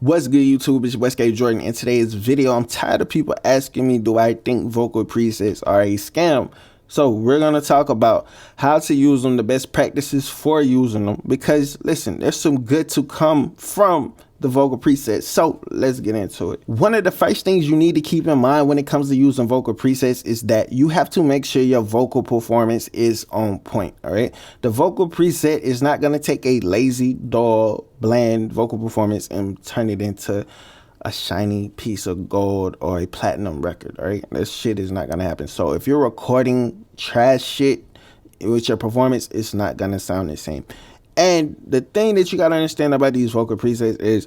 What's good, YouTube? It's SKY Jordan. In today's video, I'm tired of people asking me, do I think vocal presets are a scam? So we're going to talk about how to use them, the best practices for using them, because listen, there's some good to come from the vocal presets. So let's get into it. One of the first things you need to keep in mind when it comes to using vocal presets is that you have to make sure your vocal performance is on point. All right. The vocal preset is not going to take a lazy, dull, bland vocal performance and turn it into a shiny piece of gold or a platinum record. All right. This shit is not going to happen. So if you're recording trash shit with your performance, it's not going to sound the same. And the thing that you got to understand about these vocal presets is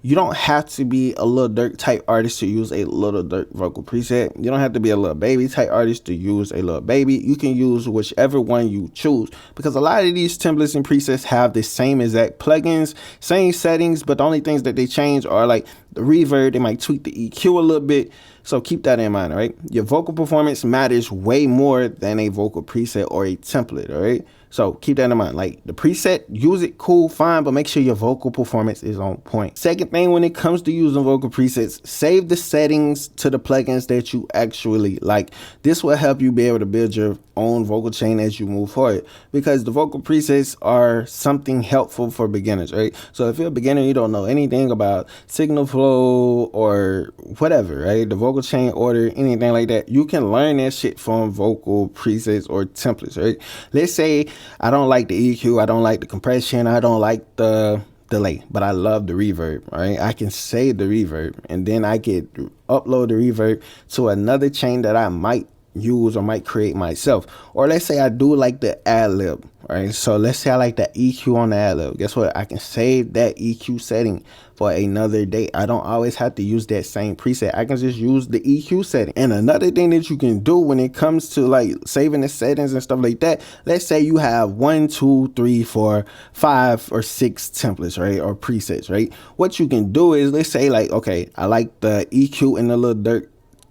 you don't have to be a Lil Durk type artist to use a Lil Durk vocal preset. You don't have to be a Lil Baby type artist to use a Lil Baby. You can use whichever one you choose, because a lot of these templates and presets have the same exact plugins, same settings, but the only things that they change are like the reverb. They might tweak the EQ a little bit. So keep that in mind, all right? Your vocal performance matters way more than a vocal preset or a template, all right? So keep that in mind. Like the preset, use it, cool, fine, but make sure your vocal performance is on point. Second thing, when it comes to using vocal presets, save the settings to the plugins that you actually like. This will help you be able to build your own vocal chain as you move forward, because the vocal presets are something helpful for beginners, right? So if you're a beginner, you don't know anything about signal flow or whatever, right? The vocal chain order, anything like that, you can learn that shit from vocal presets or templates, right? Let's say I don't like the EQ, I don't like the compression, I don't like the delay, but I love the reverb, right? I can save the reverb and then I could upload the reverb to another chain that I might use or might create myself. Or let's say I do like the ad lib, right? So let's say I like the EQ on the ad lib. Guess what? I can save that EQ setting for another day. I don't always have to use that same preset. I can just use the EQ setting. And another thing that you can do when it comes to like saving the settings and stuff like that, let's say you have 1, 2, 3, 4, 5 or 6 templates, right? Or presets, right? What you can do is, let's say like, okay, I like the EQ in the Lil Durk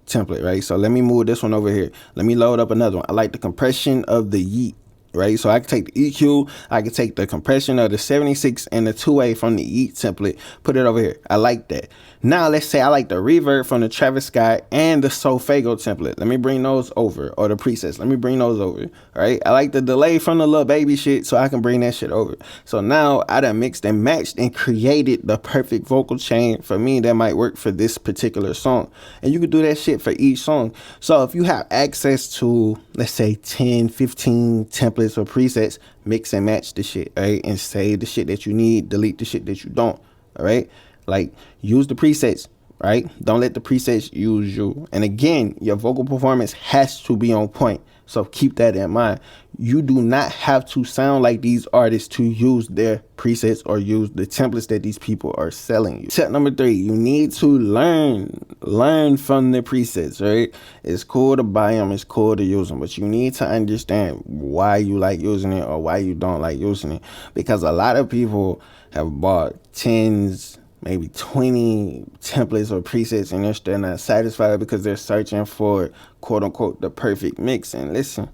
template, right? So let me move this one over here. Let me load up another one. I like the compression of the Yeet, right? So I can take the EQ, I can take the compression of the 76 and the 2A from the Yeet template, put it over here. I like that. Now let's say I like the reverb from the Travis Scott and the Sofago template. Let me bring those over, or the presets. Let me bring those over, right? I like the delay from the Lil Baby shit, so I can bring that shit over. So now I done mixed and matched and created the perfect vocal chain for me that might work for this particular song. And you can do that shit for each song. So if you have access to, let's say 10, 15 templates or presets, mix and match the shit, right? And save the shit that you need, delete the shit that you don't, all right? Like, use the presets, right? Don't let the presets use you. And again, your vocal performance has to be on point. So keep that in mind. You do not have to sound like these artists to use their presets or use the templates that these people are selling you. Tip number 3, you need to learn from the presets, right? It's cool to buy them, it's cool to use them, but you need to understand why you like using it or why you don't like using it. Because a lot of people have bought 10s, maybe 20 templates or presets, and they're still not satisfied because they're searching for quote unquote the perfect mix. And listen,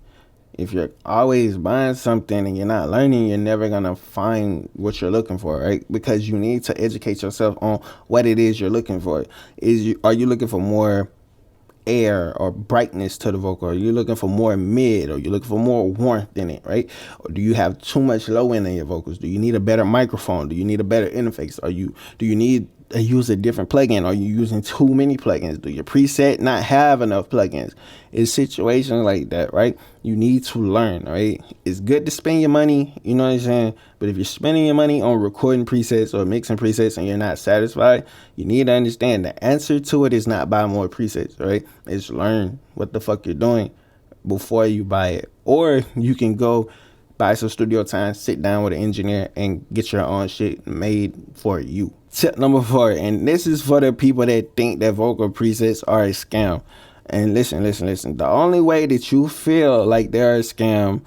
if you're always buying something and you're not learning, you're never gonna find what you're looking for, right? Because you need to educate yourself on what it is you're looking for. Are you looking for more air or brightness to the vocal? Are you looking for more mid, or you looking for more warmth in it, right? Or do you have too much low end in your vocals? Do you need a better microphone? Do you need a better interface? Do you need to use a different plugin? Are you using too many plugins? Do your preset not have enough plugins? It's situations like that, right? You need to learn, right? It's good to spend your money, you know what I'm saying? But if you're spending your money on recording presets or mixing presets and you're not satisfied, you need to understand the answer to it is not buy more presets, right? It's learn what the fuck you're doing before you buy it. Or you can go buy some studio time, sit down with an engineer and get your own shit made for you. Tip number 4, and this is for the people that think that vocal presets are a scam. And listen, the only way that you feel like they're a scam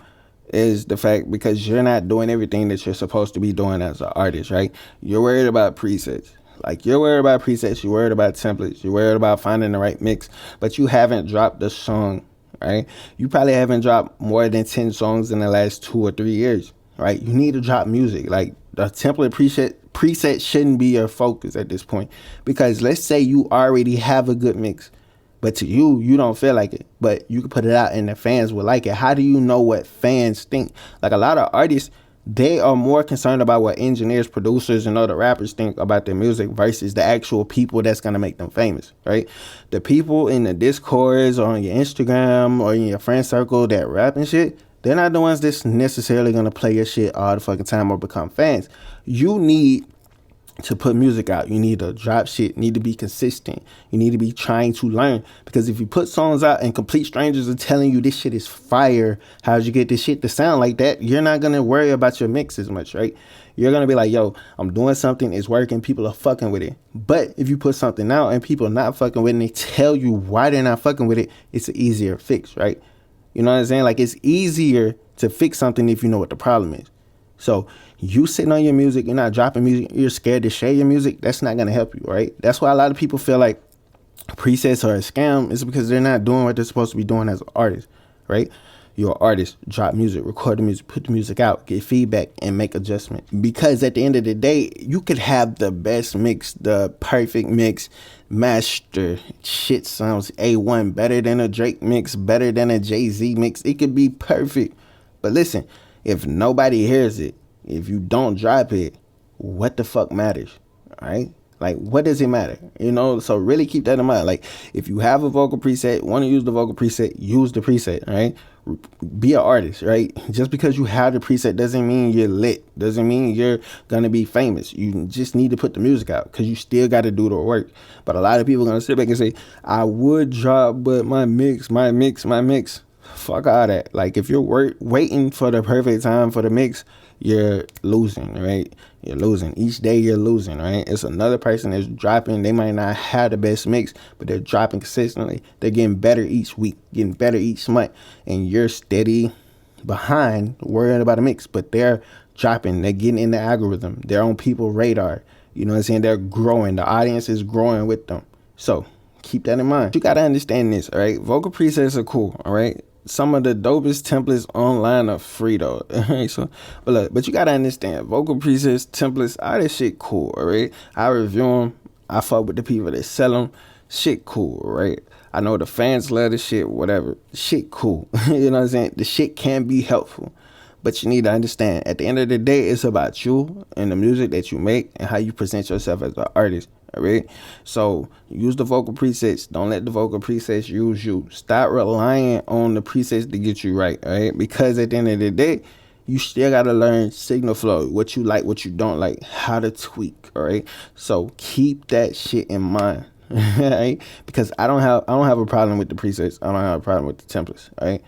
is the fact because you're not doing everything that you're supposed to be doing as an artist, right? You're worried about presets. Like, you're worried about presets, you're worried about templates, you're worried about finding the right mix, but you haven't dropped the song, right? You probably haven't dropped more than 10 songs in the last 2 or 3 years, right? You need to drop music. Like, The template preset shouldn't be your focus at this point, because let's say you already have a good mix, but to you, you don't feel like it, but you can put it out and the fans will like it. How do you know what fans think? Like, a lot of artists, they are more concerned about what engineers, producers, and other rappers think about their music versus the actual people that's going to make them famous, right? The people in the Discords or on your Instagram or in your friend circle that rap and shit, they're not the ones that's necessarily going to play your shit all the fucking time or become fans. You need to put music out. You need to drop shit. You need to be consistent. You need to be trying to learn, because if you put songs out and complete strangers are telling you this shit is fire, how'd you get this shit to sound like that, you're not gonna worry about your mix as much, right? You're gonna be like, yo, I'm doing something, it's working, people are fucking with it. But if you put something out and people are not fucking with it and they tell you why they're not fucking with it, it's an easier fix, right? You know what I'm saying? Like, it's easier to fix something if you know what the problem is. So you sitting on your music, you're not dropping music, you're scared to share your music, that's not going to help you, right? That's why a lot of people feel like presets are a scam. It's because they're not doing what they're supposed to be doing as an artist, right? You're an artist, drop music, record the music, put the music out, get feedback, and make adjustments. Because at the end of the day, you could have the best mix, the perfect mix, master, shit sounds A1, better than a Drake mix, better than a Jay-Z mix. It could be perfect. But listen, if nobody hears it, if you don't drop it, what the fuck matters, all right? Like, what does it matter? You know, so really keep that in mind. Like, if you have a vocal preset, want to use the vocal preset, use the preset, all right? Be an artist, right? Just because you have the preset doesn't mean you're lit, doesn't mean you're gonna be famous. You just need to put the music out, because you still got to do the work. But a lot of people are gonna sit back and say, I would drop, but my mix. Fuck all that. Like, if you're waiting for the perfect time for the mix, you're losing, right? You're losing. Each day you're losing, right? It's another person that's dropping. They might not have the best mix, but they're dropping consistently. They're getting better each week, getting better each month. And you're steady behind worrying about a mix, but they're dropping. They're getting in the algorithm. They're on people's radar. You know what I'm saying? They're growing. The audience is growing with them. So keep that in mind. You got to understand this, all right? Vocal presets are cool, all right? Some of the dopest templates online are free though. So, but you gotta understand, vocal presets, templates, all this shit cool, all right? I review them. I fuck with the people that sell them. Shit cool, right? I know the fans love the shit, whatever. Shit cool. You know what I'm saying? The shit can be helpful, but you need to understand, at the end of the day, it's about you and the music that you make and how you present yourself as an artist. All right, so use the vocal presets. Don't let the vocal presets use you. Stop relying on the presets to get you right. All right, because at the end of the day, you still gotta learn signal flow, what you like, what you don't like, how to tweak. All right, so keep that shit in mind. All right, because I don't have a problem with the presets. I don't have a problem with the templates. All right,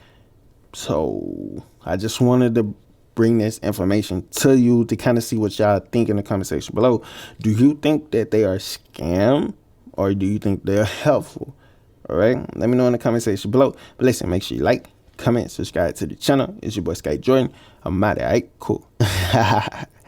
so I just wanted to bring this information to you to kind of see what y'all think in the comment section below. Do you think that they are scam, or do you think they're helpful? All right, let me know in the comment section below. But listen, make sure you like, comment, subscribe to the channel. It's your boy SKY Jordan. I'm out of here. All right, cool.